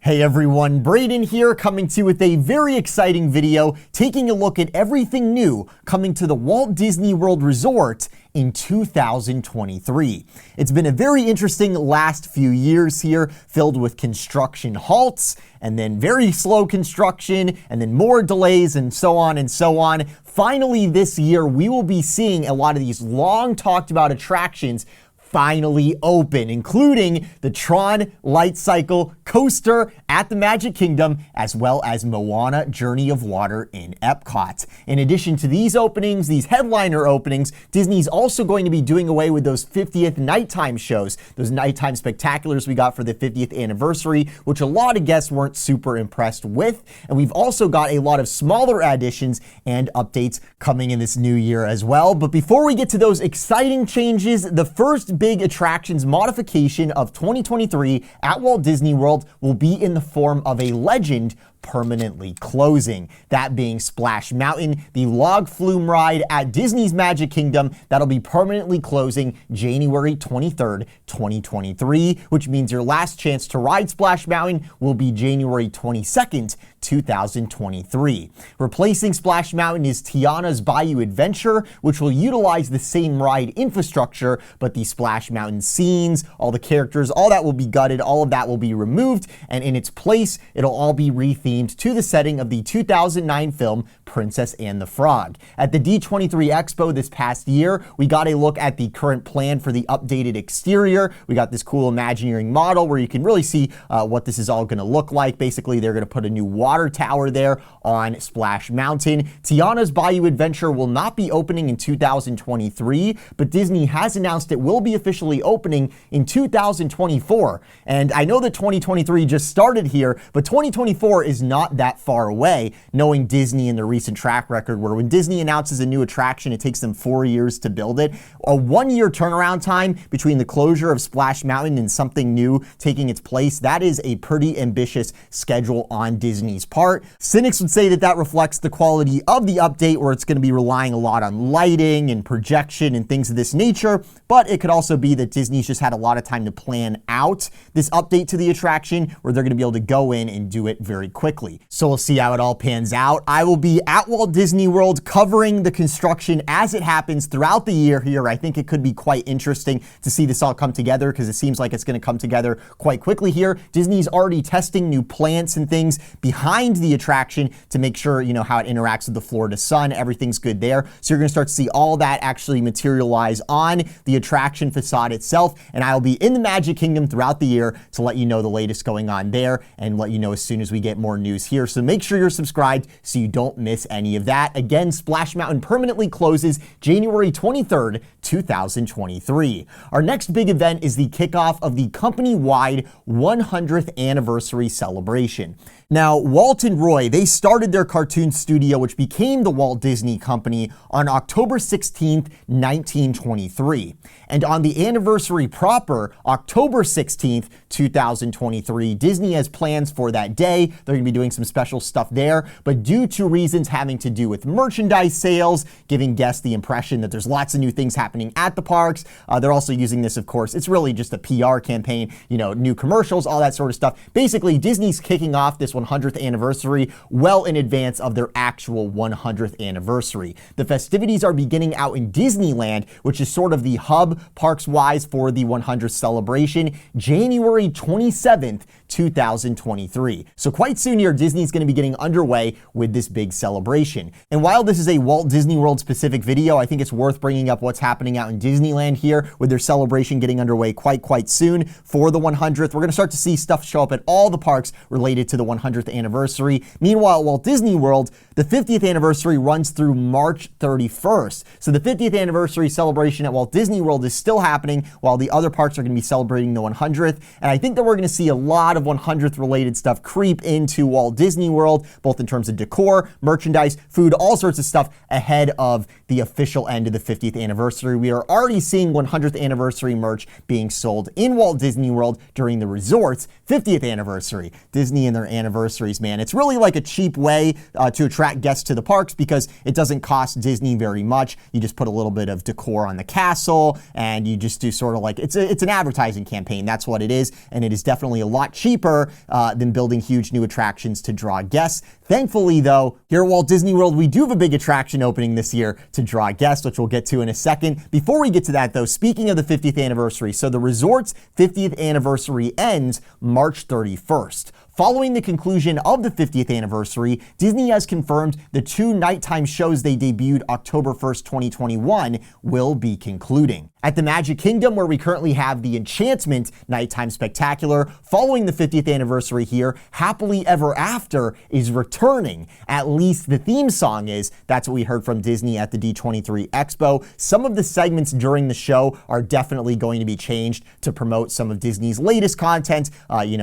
Hey everyone, Brayden here, coming to you with a very exciting video taking a look at everything new coming to the Walt Disney World Resort in 2023. It's been a very interesting last few years here, filled with construction halts and then very slow construction and then more delays and so on and so on. Finally, this year, we will be seeing a lot of these long talked about attractions finally open, including the Tron Lightcycle Coaster at the Magic Kingdom, as well as Moana Journey of Water in Epcot. In addition to these openings, these headliner openings, Disney's also going to be doing away with those 50th nighttime shows, those nighttime spectaculars we got for the 50th anniversary, which a lot of guests weren't super impressed with. And we've also got a lot of smaller additions and updates coming in this new year as well. But before we get to those exciting changes, the first big attractions modification of 2023 at Walt Disney World will be in the form of a legend permanently closing. That being Splash Mountain, the log flume ride at Disney's Magic Kingdom that'll be permanently closing January 23rd, 2023, which means your last chance to ride Splash Mountain will be January 22nd, 2023. Replacing Splash Mountain is Tiana's Bayou Adventure, which will utilize the same ride infrastructure, but the Splash Mountain scenes, all the characters, all that will be gutted, all of that will be removed, and in its place, it'll all be rethemed to the setting of the 2009 film Princess and the Frog. At the D23 Expo this past year, we got a look at the current plan for the updated exterior. We got this cool Imagineering model where you can really see what this is all going to look like. Basically, they're going to put a new water tower there on Splash Mountain. Tiana's Bayou Adventure will not be opening in 2023, but Disney has announced it will be officially opening in 2024. And I know that 2023 just started here, but 2024 is not that far away, knowing Disney and the recent track record where when Disney announces a new attraction, it takes them 4 years to build it. A 1-year turnaround time between the closure of Splash Mountain and something new taking its place, that is a pretty ambitious schedule on Disney's part. Cynics would say that that reflects the quality of the update, where it's going to be relying a lot on lighting and projection and things of this nature, but it could also be that Disney's just had a lot of time to plan out this update to the attraction where they're going to be able to go in and do it very quickly. So we'll see how it all pans out. I will be at Walt Disney World covering the construction as it happens throughout the year here. I think it could be quite interesting to see this all come together because it seems like it's going to come together quite quickly here. Disney's already testing new plants and things behind the attraction to make sure, you know, how it interacts with the Florida sun. Everything's good there. So you're going to start to see all that actually materialize on the attraction facade itself. And I'll be in the Magic Kingdom throughout the year to let you know the latest going on there and let you know as soon as we get more news here. So make sure you're subscribed so you don't miss any of that. Again, Splash Mountain permanently closes January 23rd, 2023. Our next big event is the kickoff of the company-wide 100th anniversary celebration. Now, Walt and Roy, they started their cartoon studio, which became the Walt Disney Company, on October 16th, 1923. And on the anniversary proper, October 16th, 2023, Disney has plans for that day. They're going to be doing some special stuff there, but due to reasons having to do with merchandise sales, giving guests the impression that there's lots of new things happening at the parks, they're also using this, of course, it's really just a PR campaign, you know, new commercials, all that sort of stuff. Basically, Disney's kicking off this 100th anniversary well in advance of their actual 100th anniversary. The festivities are beginning out in Disneyland, which is sort of the hub parks-wise for the 100th celebration, January 27th, 2023. So quite soon here, Disney's going to be getting underway with this big celebration. And while this is a Walt Disney World specific video, I think it's worth bringing up what's happening out in Disneyland here with their celebration getting underway quite soon for the 100th. We're going to start to see stuff show up at all the parks related to the 100th anniversary. Meanwhile, at Walt Disney World, the 50th anniversary runs through March 31st. So the 50th anniversary celebration at Walt Disney World is still happening while the other parks are going to be celebrating the 100th. And I think that we're going to see a lot of 100th related stuff creep into Walt Disney World, both in terms of decor, merchandise, food, all sorts of stuff ahead of the official end of the 50th anniversary. We are already seeing 100th anniversary merch being sold in Walt Disney World during the resort's 50th anniversary. Disney and their anniversaries, man. It's really like a cheap way to attract guests to the parks because it doesn't cost Disney very much. You just put a little bit of decor on the castle and you just do sort of like, it's an advertising campaign. That's what it is. And it is definitely a lot cheaper cheaper than building huge new attractions to draw guests. Thankfully, though, here at Walt Disney World, we do have a big attraction opening this year to draw guests, which we'll get to in a second. Before we get to that, though, speaking of the 50th anniversary, so the resort's 50th anniversary ends March 31st. Following the conclusion of the 50th anniversary, Disney has confirmed the 2 nighttime shows they debuted October 1st, 2021 will be concluding. At the Magic Kingdom, where we currently have the Enchantment Nighttime Spectacular, following the 50th anniversary here, Happily Ever After is returning. At least the theme song is. That's what we heard from Disney at the D23 Expo. Some of the segments during the show are definitely going to be changed to promote some of Disney's latest content,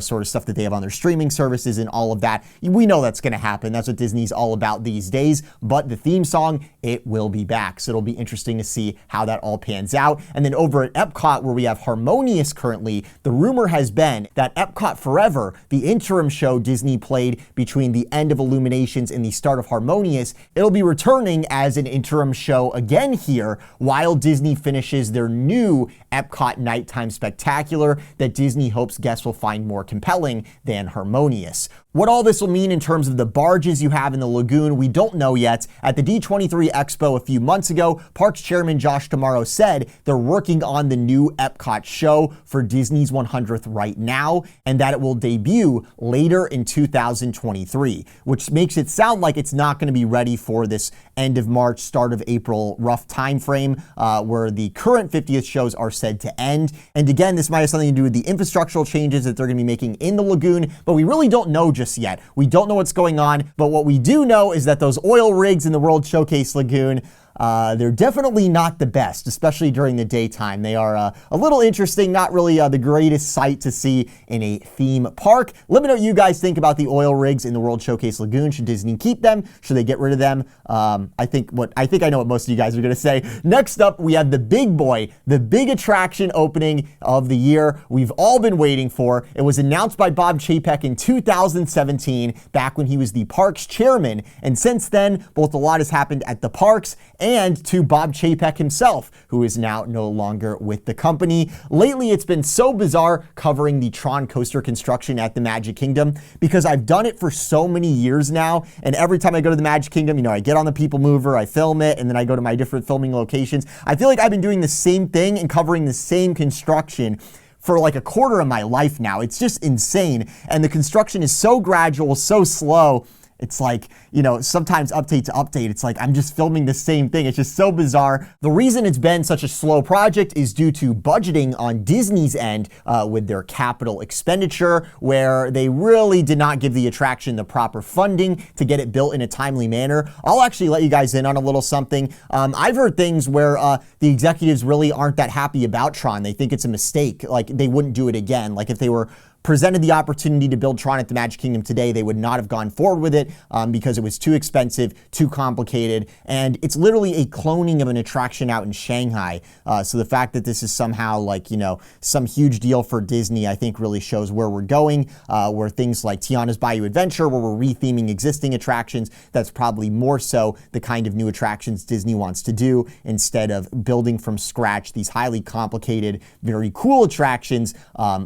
sort of stuff that they have on their streaming services and all of that. We know that's going to happen. That's what Disney's all about these days. But the theme song, it will be back. So it'll be interesting to see how that all pans out. And then over at Epcot, where we have Harmonious currently, the rumor has been that Epcot Forever, the interim show Disney played between the end of Illuminations and the start of Harmonious, it'll be returning as an interim show again here while Disney finishes their new Epcot Nighttime Spectacular that Disney hopes guests will find more compelling than Harmonious. What all this will mean in terms of the barges you have in the lagoon, we don't know yet. At the D23 Expo a few months ago, Parks Chairman Josh D'Amaro said they're working on the new Epcot show for Disney's 100th right now, and that it will debut later in 2023, which makes it sound like it's not going to be ready for this end of March, start of April rough time frame where the current 50th shows are said to end. And again, this might have something to do with the infrastructural changes that they're going to be making in the lagoon, but we really don't know just yet. We don't know what's going on, but what we do know is that those oil rigs in the World Showcase Lagoon, they're definitely not the best, especially during the daytime. They are a little interesting, not really the greatest sight to see in a theme park. Let me know what you guys think about the oil rigs in the World Showcase Lagoon. Should Disney keep them? Should they get rid of them? I think I know what most of you guys are going to say. Next up, we have the big boy, the big attraction opening of the year we've all been waiting for. It was announced by Bob Chapek in 2017, back when he was the parks chairman. And since then, both a lot has happened at the parks and to Bob Chapek himself, who is now no longer with the company. Lately, it's been so bizarre covering the Tron Coaster construction at the Magic Kingdom because I've done it for so many years now, and every time I go to the Magic Kingdom, I get on the People Mover, I film it, and then I go to my different filming locations. I feel like I've been doing the same thing and covering the same construction for like a quarter of my life now. It's just insane, and the construction is so gradual, so slow. It's like, sometimes update to update, it's like I'm just filming the same thing. It's just so bizarre. The reason it's been such a slow project is due to budgeting on Disney's end with their capital expenditure, where they really did not give the attraction the proper funding to get it built in a timely manner. I'll actually let you guys in on a little something. I've heard things where the executives really aren't that happy about Tron. They think it's a mistake. Like, they wouldn't do it again. Like, if they were presented the opportunity to build Tron at the Magic Kingdom today, they would not have gone forward with it because it was too expensive, too complicated, and it's literally a cloning of an attraction out in Shanghai. So the fact that this is somehow some huge deal for Disney, I think really shows where we're going, where things like Tiana's Bayou Adventure, where we're retheming existing attractions, that's probably more so the kind of new attractions Disney wants to do instead of building from scratch these highly complicated, very cool attractions,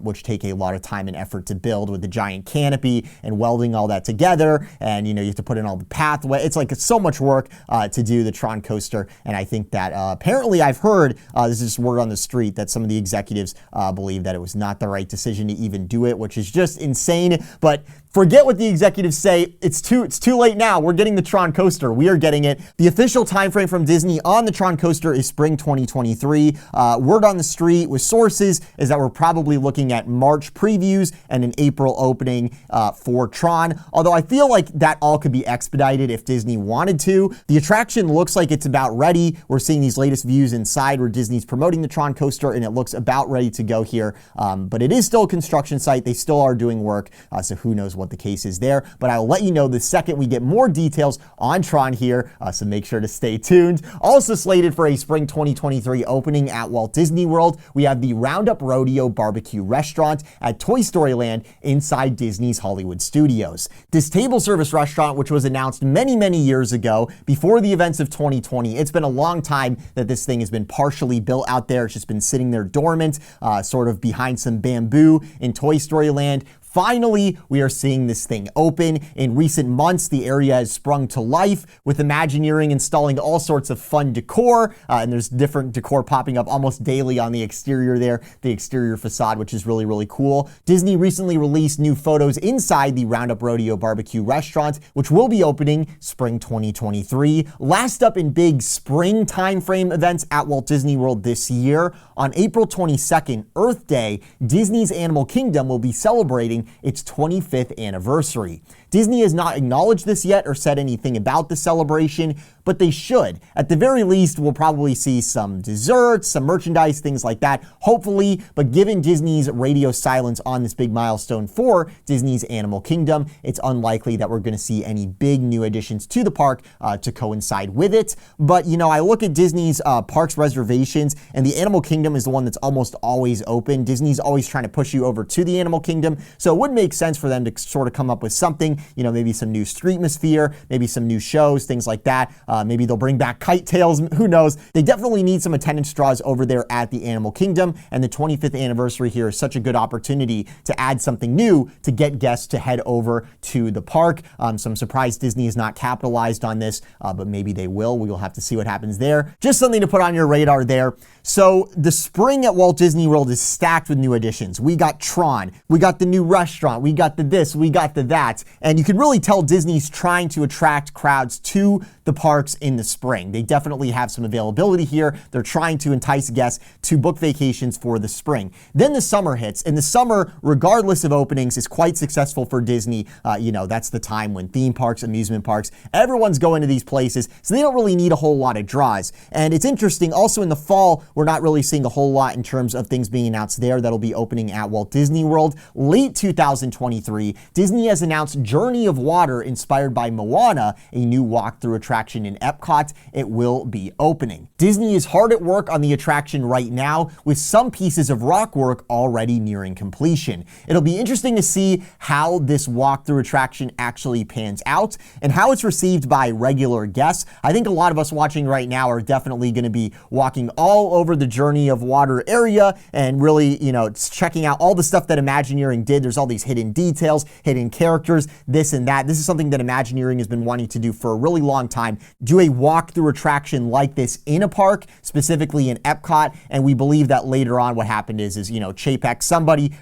which take a lot of time and effort to build with the giant canopy and welding all that together. And, you have to put in all the pathway. It's like so much work to do the Tron Coaster. And I think that apparently I've heard, this is just word on the street, that some of the executives believe that it was not the right decision to even do it, which is just insane. But forget what the executives say. It's too late now. We're getting the Tron Coaster. We are getting it. The official time frame from Disney on the Tron Coaster is spring 2023. Word on the street with sources is that we're probably looking at March previews and an April opening for Tron. Although I feel like that all could be expedited if Disney wanted to. The attraction looks like it's about ready. We're seeing these latest views inside where Disney's promoting the Tron Coaster, and it looks about ready to go here. But it is still a construction site. They still are doing work, so who knows what the case is there. But I'll let you know the second we get more details on Tron here, so make sure to stay tuned. Also slated for a spring 2023 opening at Walt Disney World, we have the Roundup Rodeo BBQ restaurant at Toy Story Land inside Disney's Hollywood Studios. This table service restaurant, which was announced many, many years ago before the events of 2020, it's been a long time that this thing has been partially built out there. It's just been sitting there dormant, sort of behind some bamboo in Toy Story Land. Finally, we are seeing this thing open. In recent months, the area has sprung to life with Imagineering installing all sorts of fun decor, and there's different decor popping up almost daily on the exterior there, the exterior facade, which is really, really cool. Disney recently released new photos inside the Roundup Rodeo BBQ restaurant, which will be opening spring 2023. Last up in big spring timeframe events at Walt Disney World this year, on April 22nd, Earth Day, Disney's Animal Kingdom will be celebrating its 25th anniversary. Disney has not acknowledged this yet or said anything about the celebration, but they should. At the very least, we'll probably see some desserts, some merchandise, things like that, hopefully. But given Disney's radio silence on this big milestone for Disney's Animal Kingdom, it's unlikely that we're going to see any big new additions to the park to coincide with it. But, you know, I look at Disney's parks reservations, and the Animal Kingdom is the one that's almost always open. Disney's always trying to push you over to the Animal Kingdom, so it would make sense for them to sort of come up with something, you know, maybe some new Streetmosphere, maybe some new shows, things like that. Maybe they'll bring back Kite Tails, who knows? They definitely need some attendance draws over there at the Animal Kingdom, and the 25th anniversary here is such a good opportunity to add something new to get guests to head over to the park. So I'm surprised Disney has not capitalized on this, but maybe they will. We will have to see what happens there. Just something to put on your radar there. So the spring at Walt Disney World is stacked with new additions. We got Tron, we got the new restaurant, we got the this, we got the that, and you can really tell Disney's trying to attract crowds to the parks in the spring. They definitely have some availability here. They're trying to entice guests to book vacations for the spring. Then the summer hits, and the summer, regardless of openings, is quite successful for Disney. You know, that's the time when theme parks, amusement parks, everyone's going to these places, so they don't really need a whole lot of draws. And it's interesting, also in the fall, we're not really seeing a whole lot in terms of things being announced there that'll be opening at Walt Disney World. Late 2023, Disney has announced Journey of Water, inspired by Moana, a new walkthrough attraction in Epcot. It will be opening. Disney is hard at work on the attraction right now, with some pieces of rock work already nearing completion. It'll be interesting to see how this walkthrough attraction actually pans out and how it's received by regular guests. I think a lot of us watching right now are definitely going to be walking all over the Journey of Water area and really, you know, checking out all the stuff that Imagineering did. There's all these hidden details, hidden characters, this and that. This is something that Imagineering has been wanting to do for a really long time. Do a walkthrough attraction like this in a park, specifically in Epcot, and we believe that later on what happened is you know, Chapek,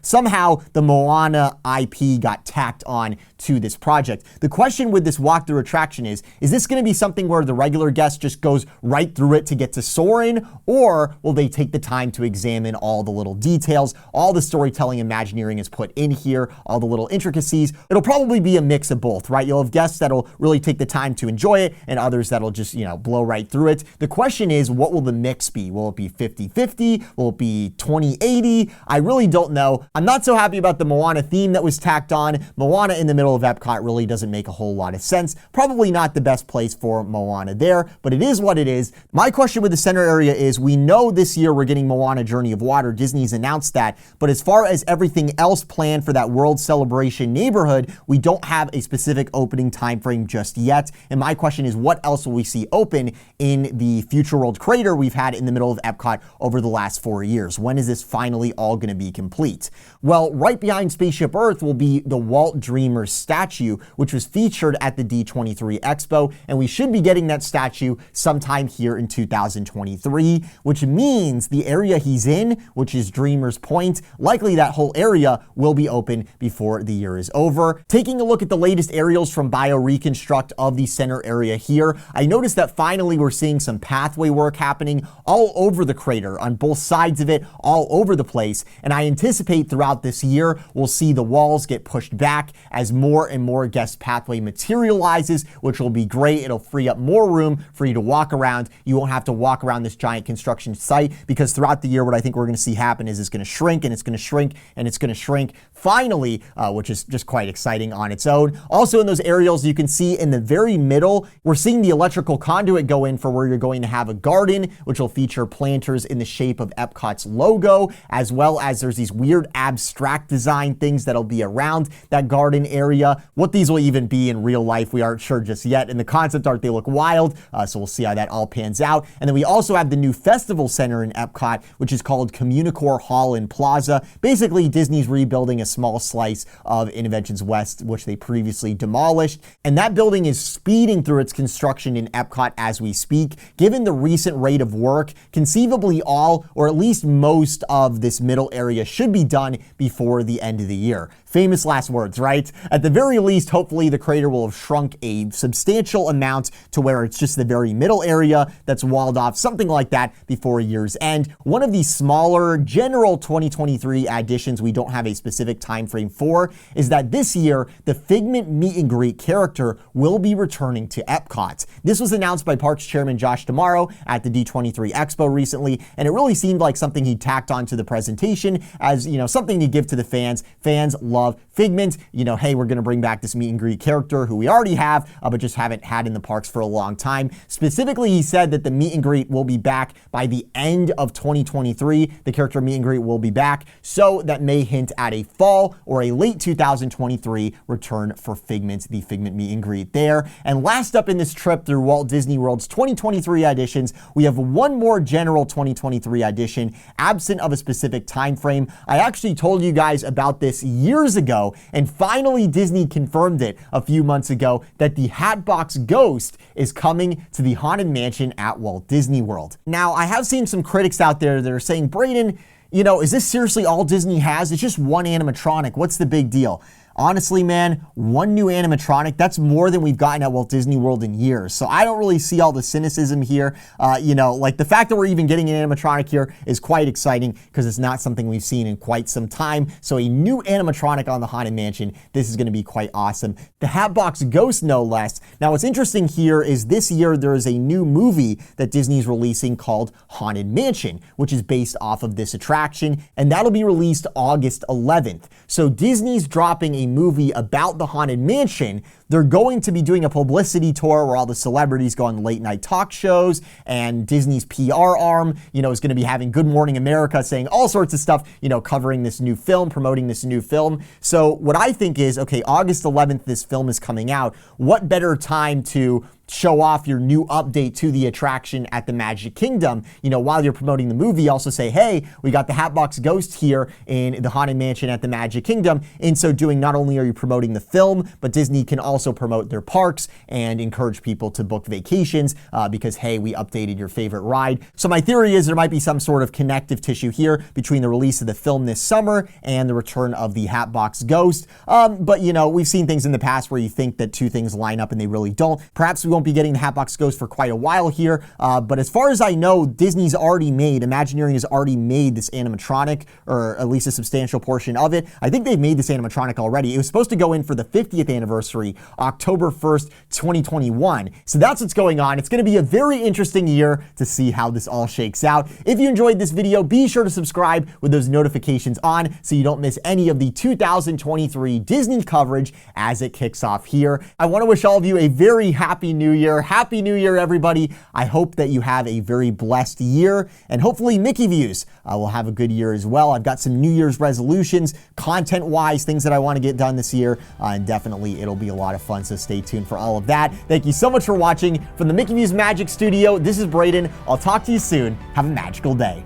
somehow the Moana IP got tacked on to this project. The question with this walkthrough attraction is this going to be something where the regular guest just goes right through it to get to Soarin', or will they take the time to examine all the little details, all the storytelling Imagineering has put in here, all the little intricacies? It'll probably be a mix of both, right? You'll have guests that'll really take the time to enjoy it and others that'll just, you know, blow right through it. The question is, what will the mix be? Will it be 50-50? Will it be 20-80? I really don't know. I'm not so happy about the Moana theme that was tacked on. Moana in the middle of Epcot really doesn't make a whole lot of sense. Probably not the best place for Moana there, but it is what it is. My question with the center area is, we know this year we're getting Moana Journey of Water. Disney's announced that, but as far as everything else planned for that World Celebration neighborhood, we don't have a specific opening time frame just yet. And my question is, what else will we see open in the Future World crater we've had in the middle of Epcot over the last 4 years? When is this finally all going to be complete? Well, right behind Spaceship Earth will be the Walt Dreamer statue, which was featured at the D23 Expo, and we should be getting that statue sometime here in 2023, which means the area he's in, which is Dreamer's Point, likely that whole area will be open before the year is over. Taking a look at the latest aerials from BioReconstruct of the center area here, I noticed that finally we're seeing some pathway work happening all over the crater, on both sides of it, all over the place, and I anticipate throughout this year we'll see the walls get pushed back as more and more guest pathway materializes, which will be great. It'll free up more room for you to walk around. You won't have to walk around this giant construction site, because throughout the year what I think we're going to see happen is it's going to shrink and it's going to shrink and it's going to shrink finally, which is just quite exciting on its own. Also in those aerials, you can see in the very middle, we're seeing the electrical conduit go in for where you're going to have a garden, which will feature planters in the shape of Epcot's logo, as well as there's these weird abstract design things that'll be around that garden area. What these will even be in real life, we aren't sure just yet. In the concept art, they look wild, so we'll see how that all pans out. And then we also have the new festival center in Epcot, which is called Communicore Hall and Plaza. Basically, Disney's rebuilding a small slice of Innovations West, which they previously demolished. And that building is speeding through its construction in Epcot as we speak. Given the recent rate of work, conceivably all, or at least most of this middle area should be done before the end of the year. Famous last words, right? At the very least, hopefully the crater will have shrunk a substantial amount to where it's just the very middle area that's walled off, something like that, before year's end. One of the smaller general 2023 additions we don't have a specific time frame for is that this year, the Figment meet and greet character will be returning to Epcot. This was announced by Parks Chairman Josh D'Amaro at the D23 Expo recently, and it really seemed like something he tacked onto the presentation as, something to give to the fans. Fans love Figment. Hey, we're going to bring back this meet and greet character who we already have, but just haven't had in the parks for a long time. Specifically, he said that the meet and greet will be back by the end of 2023. The character meet and greet will be back, so that may hint at a fall or a late 2023 return for Figment, the Figment meet and greet there. And last up in this trip through Walt Disney World's 2023 additions, we have one more general 2023 addition, absent of a specific time frame. I actually told you guys about this years ago, and finally Disney confirmed it a few months ago that the Hatbox Ghost is coming to the Haunted Mansion at Walt Disney World. Now, I have seen some critics out there that are saying, Brayden, is this seriously all Disney has? It's just one animatronic. What's the big deal? Honestly, man, one new animatronic, that's more than we've gotten at Walt Disney World in years. So I don't really see all the cynicism here. Like the fact that we're even getting an animatronic here is quite exciting because it's not something we've seen in quite some time. So a new animatronic on the Haunted Mansion, this is going to be quite awesome. The Hatbox Ghost, no less. Now, what's interesting here is this year there is a new movie that Disney's releasing called Haunted Mansion, which is based off of this attraction, and that'll be released August 11th. So Disney's dropping a movie about the Haunted Mansion. They're going to be doing a publicity tour where all the celebrities go on late night talk shows, and Disney's PR arm, is going to be having Good Morning America saying all sorts of stuff, covering this new film, promoting this new film. So what I think is, okay, August 11th, this film is coming out. What better time to show off your new update to the attraction at the Magic Kingdom? While you're promoting the movie, also say, hey, we got the Hatbox Ghost here in the Haunted Mansion at the Magic Kingdom. In so doing, not only are you promoting the film, but Disney can also promote their parks and encourage people to book vacations because, hey, we updated your favorite ride. So my theory is there might be some sort of connective tissue here between the release of the film this summer and the return of the Hatbox Ghost. But, we've seen things in the past where you think that two things line up and they really don't. Perhaps we won't be getting the Hatbox Ghost for quite a while here, but as far as I know, Disney's already made, Imagineering has already made this animatronic, or at least a substantial portion of it. I think they've made this animatronic already. It was supposed to go in for the 50th anniversary, October 1st, 2021. So that's what's going on. It's going to be a very interesting year to see how this all shakes out. If you enjoyed this video, be sure to subscribe with those notifications on so you don't miss any of the 2023 Disney coverage as it kicks off here. I want to wish all of you a very happy New Year. Happy New Year, everybody. I hope that you have a very blessed year, and hopefully Mickey Views will have a good year as well. I've got some New Year's resolutions, content-wise, things that I want to get done this year, and definitely it'll be a lot of fun, so stay tuned for all of that. Thank you so much for watching. From the Mickey Views Magic Studio, this is Brayden. I'll talk to you soon. Have a magical day.